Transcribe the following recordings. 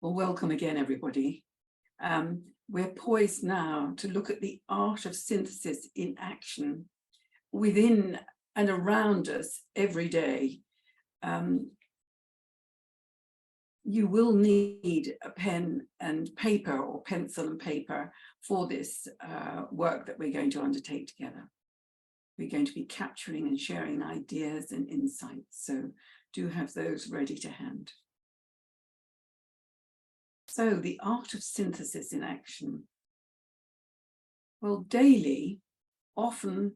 Well, welcome again, everybody. We're poised now to look at the art of synthesis in action within and around us every day. You will need a pen and paper, or pencil and paper, for this work that we're going to undertake together. We're going to be capturing and sharing ideas and insights, so do have those ready to hand. So, the art of synthesis in action. Well, daily, often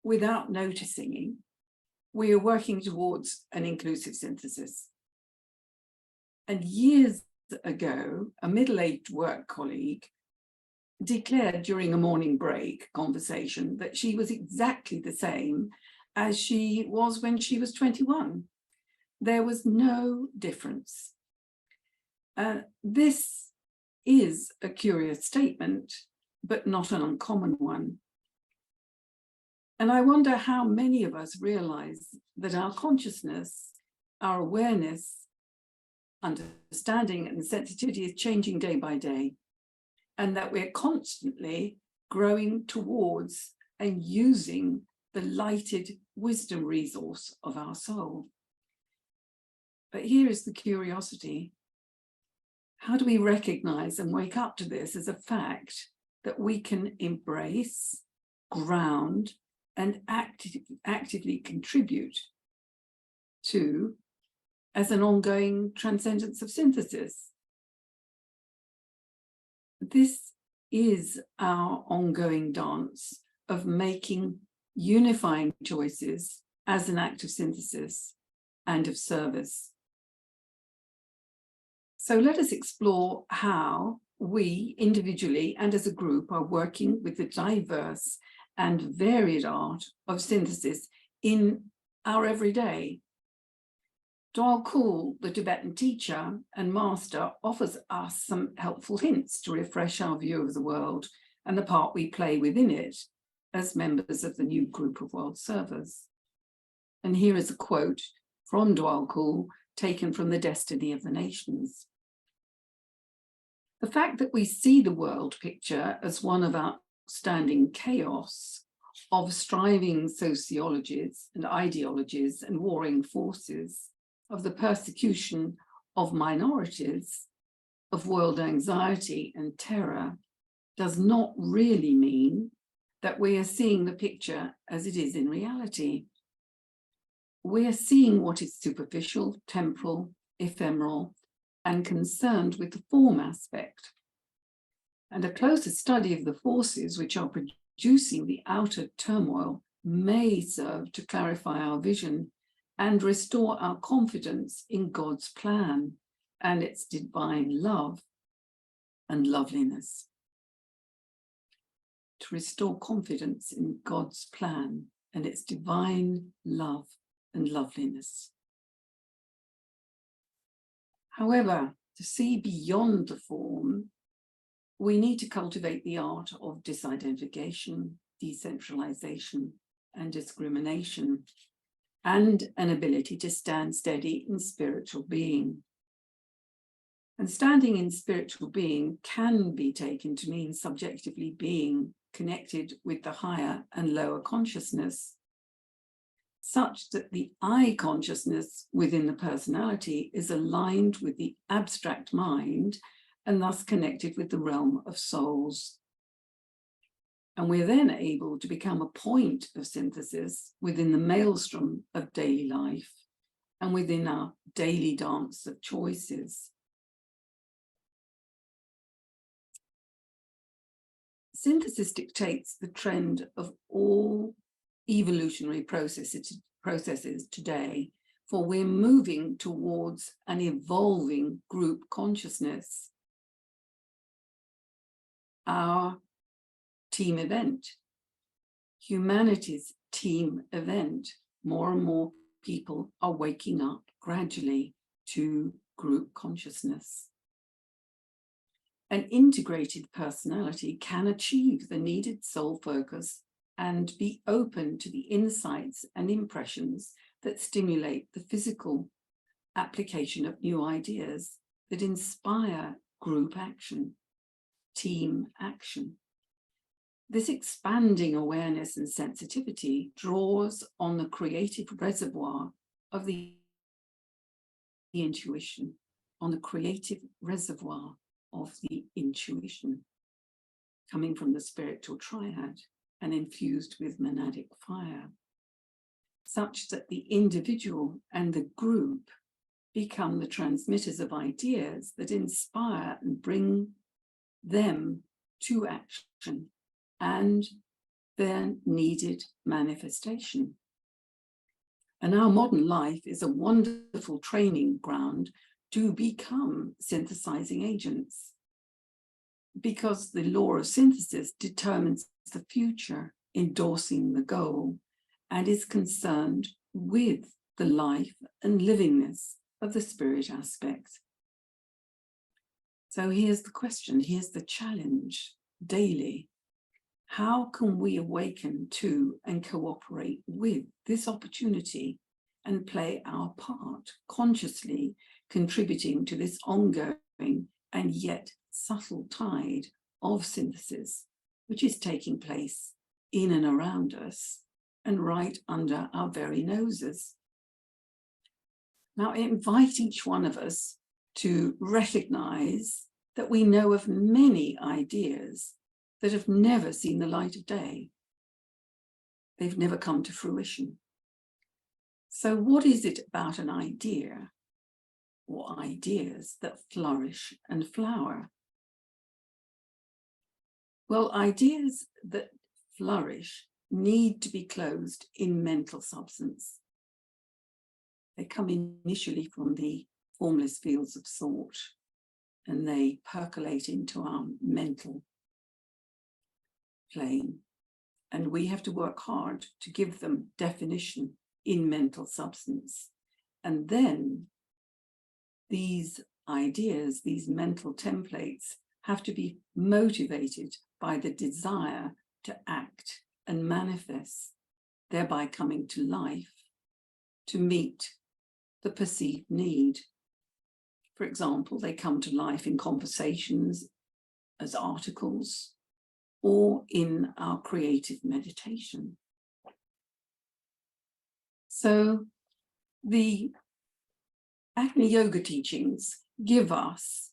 without noticing, we are working towards an inclusive synthesis. And years ago, a middle-aged work colleague declared during a morning break conversation that she was exactly the same as she was when she was 21. There was no difference. This is a curious statement, but not an uncommon one. And I wonder how many of us realize that our consciousness, our awareness, understanding and sensitivity is changing day by day, and that we're constantly growing towards and using the lighted wisdom resource of our soul. But here is the curiosity. How do we recognize and wake up to this as a fact that we can embrace, ground, and actively contribute to as an ongoing transcendence of synthesis? This is our ongoing dance of making unifying choices as an act of synthesis and of service. So let us explore how we individually and as a group are working with the diverse and varied art of synthesis in our everyday. Dwal Khul, the Tibetan teacher and master, offers us some helpful hints to refresh our view of the world and the part we play within it as members of the new group of world servers. And here is a quote from Dwal Khul taken from The Destiny of the Nations. The fact that we see the world picture as one of outstanding chaos of striving sociologies and ideologies and warring forces, of the persecution of minorities, of world anxiety and terror, does not really mean that we are seeing the picture as it is in reality. We are seeing what is superficial, temporal, ephemeral, and concerned with the form aspect. And a closer study of the forces which are producing the outer turmoil may serve to clarify our vision and restore our confidence in God's plan and its divine love and loveliness. To restore confidence in God's plan and its divine love and loveliness. However, to see beyond the form, we need to cultivate the art of disidentification, decentralization, and discrimination, and an ability to stand steady in spiritual being. And standing in spiritual being can be taken to mean subjectively being connected with the higher and lower consciousness, such that the I consciousness within the personality is aligned with the abstract mind and thus connected with the realm of souls. And we're then able to become a point of synthesis within the maelstrom of daily life and within our daily dance of choices. Synthesis dictates the trend of all evolutionary processes today, for we're moving towards an evolving group consciousness. Our team event, humanity's team event, more and more people are waking up gradually to group consciousness. An integrated personality can achieve the needed soul focus and be open to the insights and impressions that stimulate the physical application of new ideas that inspire group action, team action. This expanding awareness and sensitivity draws on the creative reservoir of the intuition, coming from the spiritual triad and infused with monadic fire, such that the individual and the group become the transmitters of ideas that inspire and bring them to action and their needed manifestation. And our modern life is a wonderful training ground to become synthesizing agents, because the law of synthesis determines the future, endorsing the goal, and is concerned with the life and livingness of the spirit aspect. So here's the question, here's the challenge daily. How can we awaken to and cooperate with this opportunity and play our part, consciously contributing to this ongoing and yet subtle tide of synthesis, which is taking place in and around us and right under our very noses? Now, I invite each one of us to recognize that we know of many ideas that have never seen the light of day. They've never come to fruition. So what is it about an idea or ideas that flourish and flower? Well, ideas that flourish need to be closed in mental substance. They come initially from the formless fields of thought, and they percolate into our mental plane. And we have to work hard to give them definition in mental substance. And then these ideas, these mental templates, have to be motivated by the desire to act and manifest, thereby coming to life to meet the perceived need. For example, they come to life in conversations, as articles, or in our creative meditation. So the Agni Yoga teachings give us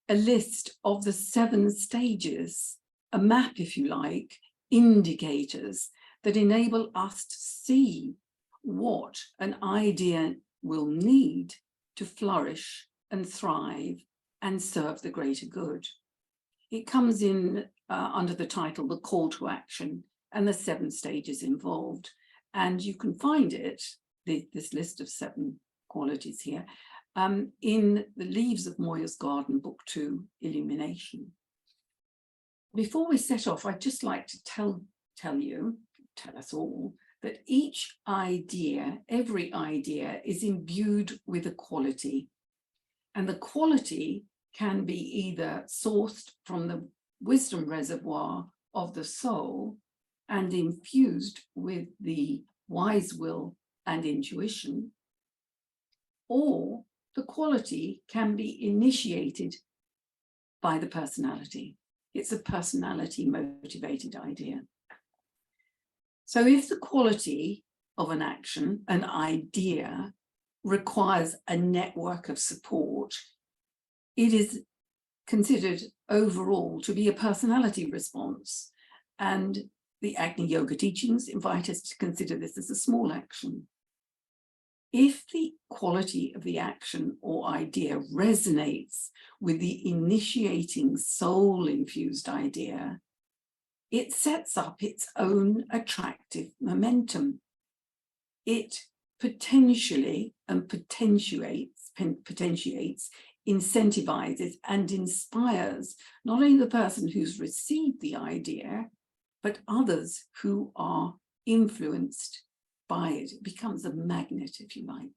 a list of the 7 stages, a map, if you like, indicators that enable us to see what an idea will need to flourish and thrive and serve the greater good. It comes in under the title, The Call to Action, and the 7 stages involved. And you can find it, this list of 7 qualities here, in the Leaves of Moya's Garden, Book 2, Illumination. Before we set off, I'd just like to tell us all, that each idea, every idea, is imbued with a quality. And the quality can be either sourced from the wisdom reservoir of the soul and infused with the wise will and intuition, or the quality can be initiated by the personality. It's a personality motivated idea. So if the quality of an action, an idea, requires a network of support, it is considered overall to be a personality response. And the Agni Yoga teachings invite us to consider this as a small action. If the quality of the action or idea resonates with the initiating soul-infused idea, it sets up its own attractive momentum. It potentially and potentiates, incentivizes and inspires not only the person who's received the idea, but others who are influenced by it. It becomes a magnet, if you like.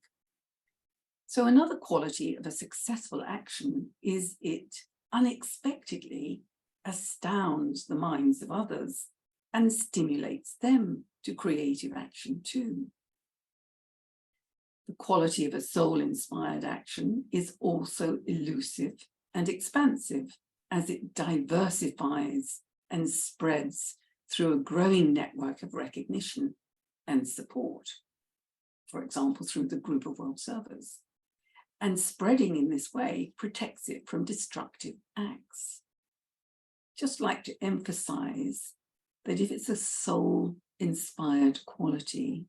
So another quality of a successful action is it unexpectedly astounds the minds of others and stimulates them to creative action too. The quality of a soul-inspired action is also elusive and expansive as it diversifies and spreads through a growing network of recognition and support, for example, through the group of world servers. And spreading in this way protects it from destructive acts. Just like to emphasize that if it's a soul-inspired quality,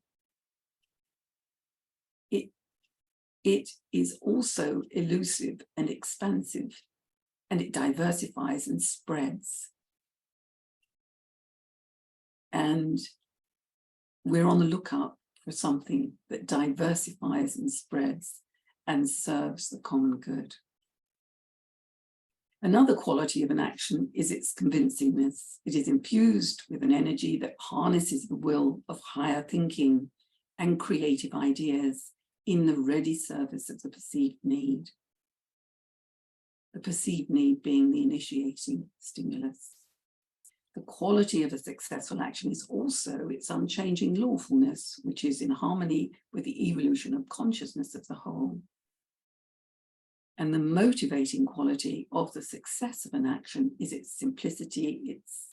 it is also elusive and expansive, and it diversifies and spreads. And we're on the lookout for something that diversifies and spreads and serves the common good. Another quality of an action is its convincingness. It is infused with an energy that harnesses the will of higher thinking and creative ideas in the ready service of the perceived need. The perceived need being the initiating stimulus. The quality of a successful action is also its unchanging lawfulness, which is in harmony with the evolution of consciousness of the whole. And the motivating quality of the success of an action is its simplicity, its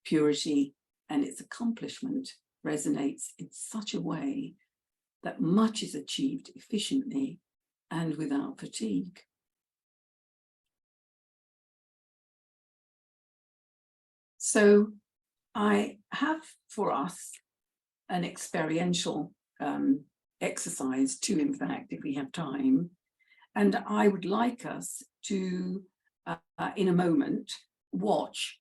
purity, and its accomplishment resonates in such a way that much is achieved efficiently and without fatigue. So I have for us an experiential exercise too, in fact, if we have time. And I would like us to, in a moment, watch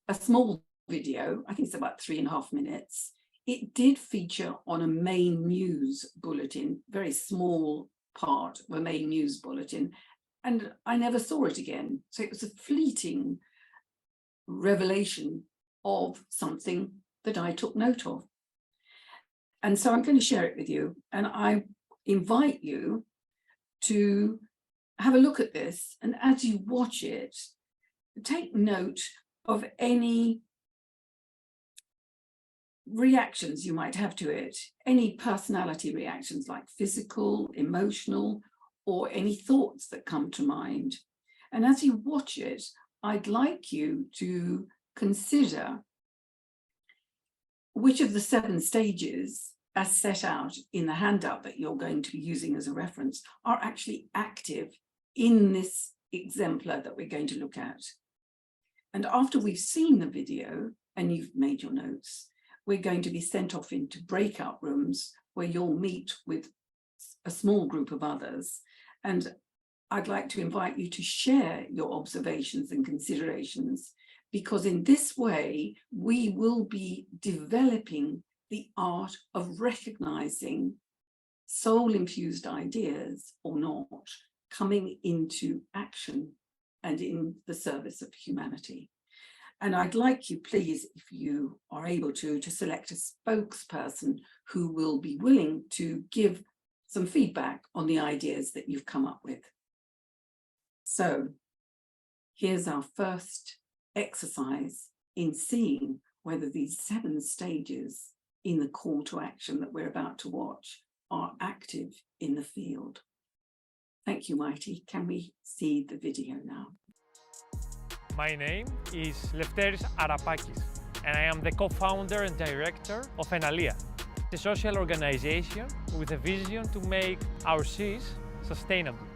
a small video. I think it's about 3.5 minutes. It did feature on a main news bulletin, very small part of a main news bulletin, and I never saw it again. So it was a fleeting revelation of something that I took note of. And so I'm going to share it with you, and I invite you to have a look at this, and as you watch it, take note of any reactions you might have to it, any personality reactions like physical, emotional, or any thoughts that come to mind. And as you watch it, I'd like you to consider which of the 7 stages as set out in the handout that you're going to be using as a reference are actually active in this exemplar that we're going to look at. And after we've seen the video and you've made your notes, we're going to be sent off into breakout rooms where you'll meet with a small group of others. And I'd like to invite you to share your observations and considerations, because in this way, we will be developing the art of recognizing soul-infused ideas or not coming into action and in the service of humanity. And I'd like you, please, if you are able to select a spokesperson who will be willing to give some feedback on the ideas that you've come up with. So here's our first exercise in seeing whether these 7 stages in the call to action that we're about to watch are active in the field. Thank you, Mighty. Can we see the video now? My name is Lefteris Arapakis, and I am the co-founder and director of Enalia, a social organization with a vision to make our seas sustainable.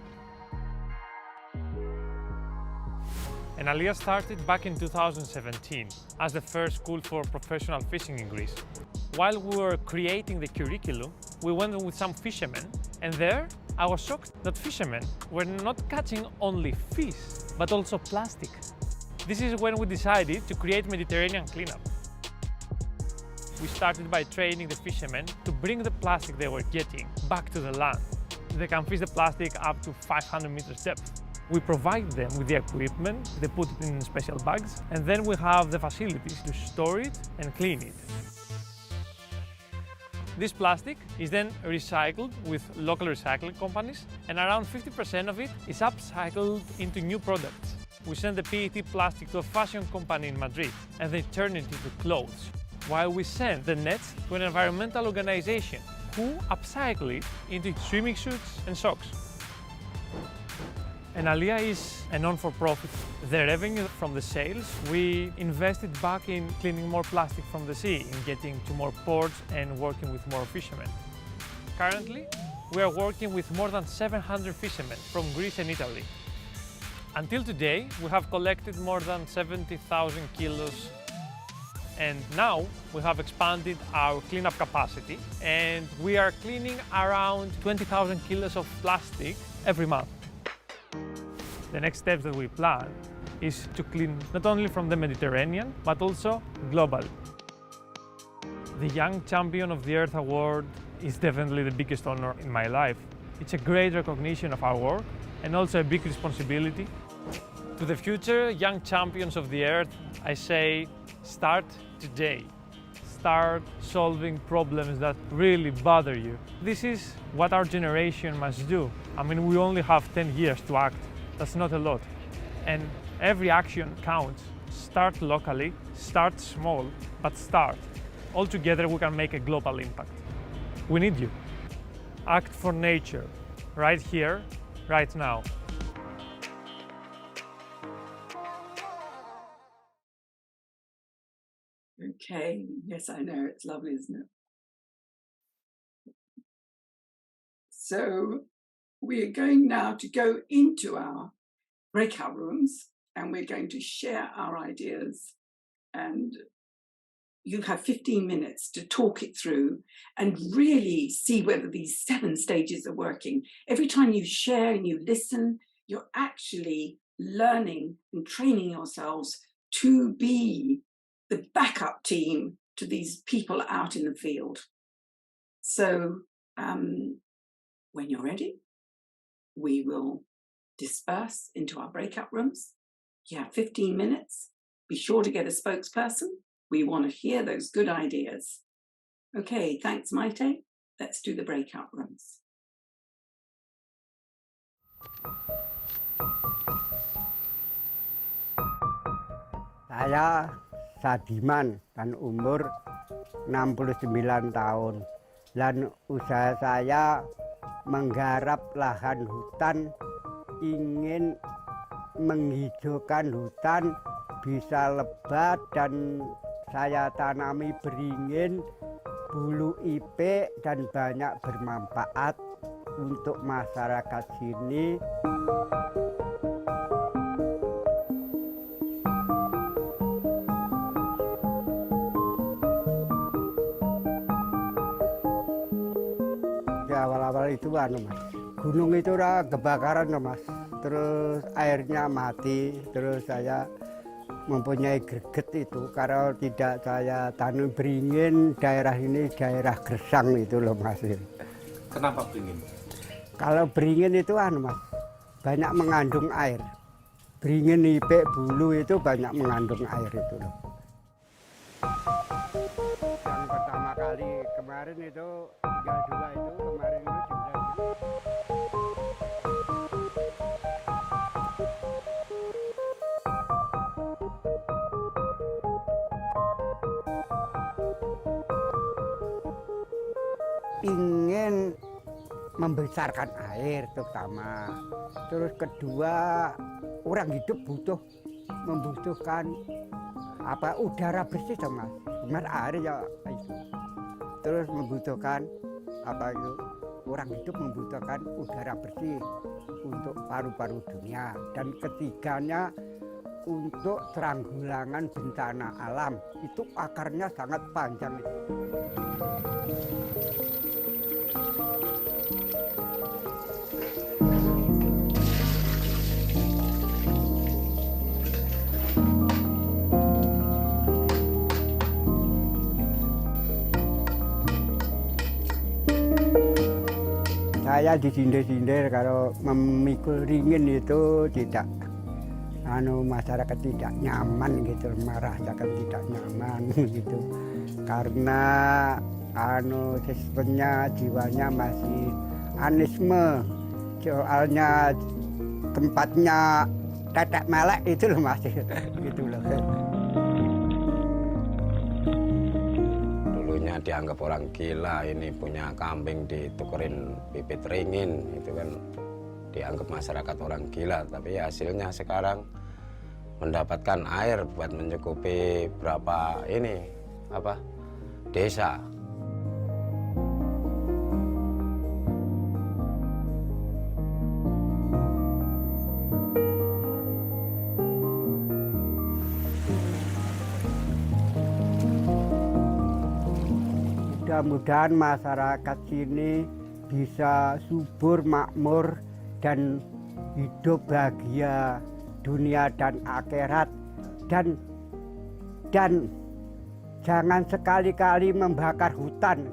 Enalia started back in 2017 as the first school for professional fishing in Greece. While we were creating the curriculum, we went with some fishermen, and there I was shocked that fishermen were not catching only fish, but also plastic. This is when we decided to create Mediterranean Cleanup. We started by training the fishermen to bring the plastic they were getting back to the land. They can fish the plastic up to 500 meters depth. We provide them with the equipment, they put it in special bags, and then we have the facilities to store it and clean it. This plastic is then recycled with local recycling companies, and around 50% of it is upcycled into new products. We send the PET plastic to a fashion company in Madrid, and they turn it into clothes, while we send the nets to an environmental organization who upcycle it into swimming suits and socks. And Alia is a non-for-profit. The revenue from the sales, we invested back in cleaning more plastic from the sea, in getting to more ports and working with more fishermen. Currently, we are working with more than 700 fishermen from Greece and Italy. Until today, we have collected more than 70,000 kilos, and now we have expanded our cleanup capacity, and we are cleaning around 20,000 kilos of plastic every month. The next steps that we plan is to clean not only from the Mediterranean, but also globally. The Young Champion of the Earth Award is definitely the biggest honor in my life. It's a great recognition of our work and also a big responsibility. To the future Young Champions of the Earth, I say, start today. Start solving problems that really bother you. This is what our generation must do. I mean, we only have 10 years to act. That's not a lot. And every action counts. Start locally, start small, but start. All together we can make a global impact. We need you. Act for nature, right here, right now. Okay, yes, I know, it's lovely, isn't it? So we are going now to go into our breakout rooms and we're going to share our ideas, and you have 15 minutes to talk it through and really see whether these 7 stages are working. Every time you share and you listen, you're actually learning and training yourselves to be the backup team to these people out in the field. So when you're ready, we will disperse into our breakout rooms. You have 15 minutes. Be sure to get a spokesperson. We want to hear those good ideas. Okay, thanks, Maite. Let's do the breakout rooms. Saya Sadiman dan umur 69 tahun. Dan usaha saya menggarap lahan hutan, ingin menghijaukan hutan, bisa lebat, dan saya tanami beringin, bulu ipe, dan banyak bermanfaat untuk masyarakat sini. Awal-awal itu Mas, gunung itu udah kebakaran Mas, terus airnya mati, terus saya mempunyai greget itu karena tidak saya tanam beringin. Daerah ini daerah gersang itu loh Mas. Kenapa beringin? Kalau beringin itu Mas, banyak mengandung air. Beringin, ipe, bulu itu banyak mengandung air itu loh. Yang pertama kali kemarin itu tinggal 2 itu, kemarin itu sudah. Ingin membesarkan air terutama. Terus kedua, orang hidup membutuhkan udara bersih Mas. Benar air ya itu. Terus membutuhkan orang hidup membutuhkan udara bersih untuk paru-paru dunia. Dan ketiganya untuk teranggulangan bencana alam. Itu akarnya sangat panjang. Saya disindir-sindir kalau memikul ringin itu tidak, masyarakat tidak nyaman gitu, merasakan tidak nyaman gitu, karena sistemnya jiwanya masih anisme, soalnya tempatnya tetek melek itu loh masih gitu loh. Dulunya dianggap orang gila, ini punya kambing ditukerin bibit ringin, itu kan dianggap masyarakat orang gila. Tapi ya hasilnya sekarang mendapatkan air buat mencukupi berapa desa. Mudah-mudahan masyarakat sini bisa subur, makmur, dan hidup bahagia dunia dan akhirat. Dan jangan sekali-kali membakar hutan.